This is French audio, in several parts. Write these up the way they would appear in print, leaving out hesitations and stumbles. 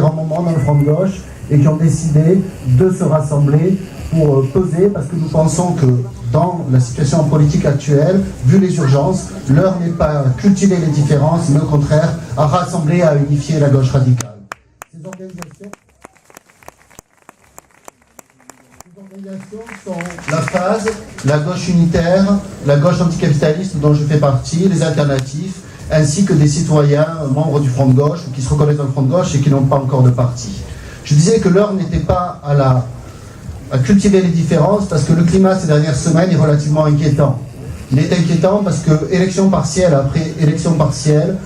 différents moments dans le front de gauche et qui ont décidé de se rassembler pour peser, parce que nous pensons que dans la situation politique actuelle, vu les urgences, l'heure n'est pas à cultiver les différences, mais au contraire à rassembler, à unifier la gauche radicale. Ces organisations sont la phase, la gauche unitaire, la gauche anticapitaliste dont je fais partie, les alternatifs, ainsi que des citoyens membres du front de gauche ou qui se reconnaissent dans le front de gauche et qui n'ont pas encore de parti. Je disais que l'heure n'était pas à cultiver les différences, parce que le climat ces dernières semaines est relativement inquiétant. Il est inquiétant parce que élection partielle après élection partielle,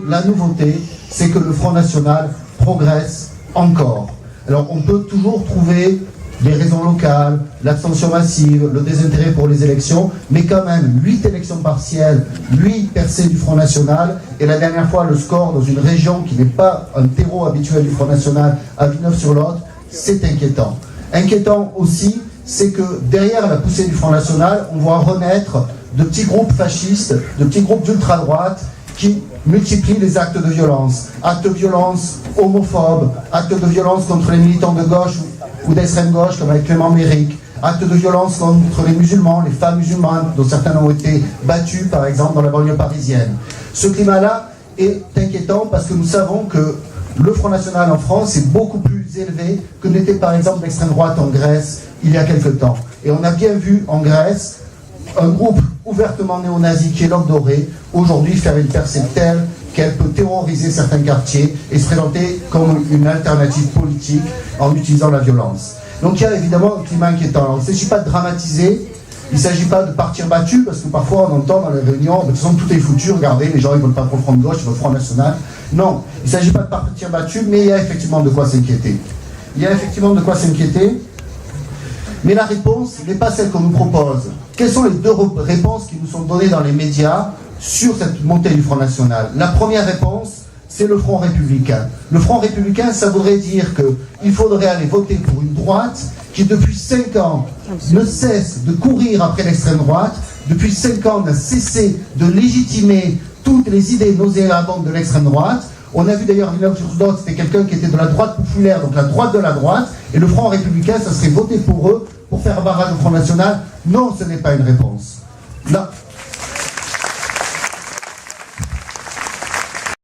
la nouveauté, c'est que le Front National progresse encore. Alors on peut toujours trouver les raisons locales, l'abstention massive, le désintérêt pour les élections, mais quand même 8 élections partielles, 8 percées du Front National, et la dernière fois le score dans une région qui n'est pas un terreau habituel du Front National à Villeneuve-sur-Lot, c'est inquiétant. Inquiétant aussi, c'est que derrière la poussée du Front National, on voit renaître de petits groupes fascistes, de petits groupes d'ultra-droite qui multiplient les actes de violence homophobes, actes de violence contre les militants de gauche ou d'extrême gauche, comme avec Clément Méric, actes de violence contre les musulmans, les femmes musulmanes, dont certains ont été battus, par exemple, dans la banlieue parisienne. Ce climat-là est inquiétant parce que nous savons que le Front National en France est beaucoup plus élevé que n'était par exemple l'extrême droite en Grèce il y a quelque temps. Et on a bien vu en Grèce un groupe ouvertement néo-nazi qui est l'Ordre Doré, aujourd'hui faire une percée telle qu'elle peut terroriser certains quartiers et se présenter comme une alternative politique en utilisant la violence. Donc il y a évidemment un climat inquiétant. Alors, il ne s'agit pas de dramatiser, il ne s'agit pas de partir battu, parce que parfois on entend dans les réunions, de toute façon tout est foutu, regardez, les gens ils ne veulent pas pour le Front de gauche, ils veulent le Front National. Non, il ne s'agit pas de partir battu, mais il y a effectivement de quoi s'inquiéter. Mais la réponse n'est pas celle qu'on nous propose. Quelles sont les deux réponses qui nous sont données dans les médias sur cette montée du Front National? La première réponse, c'est le Front républicain. Le Front républicain, ça voudrait dire qu'il faudrait aller voter pour une droite qui, depuis 5 ans, ne cesse de courir après l'extrême droite, depuis 5 ans, n'a cessé de légitimer toutes les idées nauséabondes de l'extrême droite. On a vu d'ailleurs Villeneuve-sur-Lot, c'était quelqu'un qui était de la droite populaire, donc la droite de la droite, et le Front républicain, ça serait voter pour eux, pour faire barrage au Front National. Non, ce n'est pas une réponse. Là,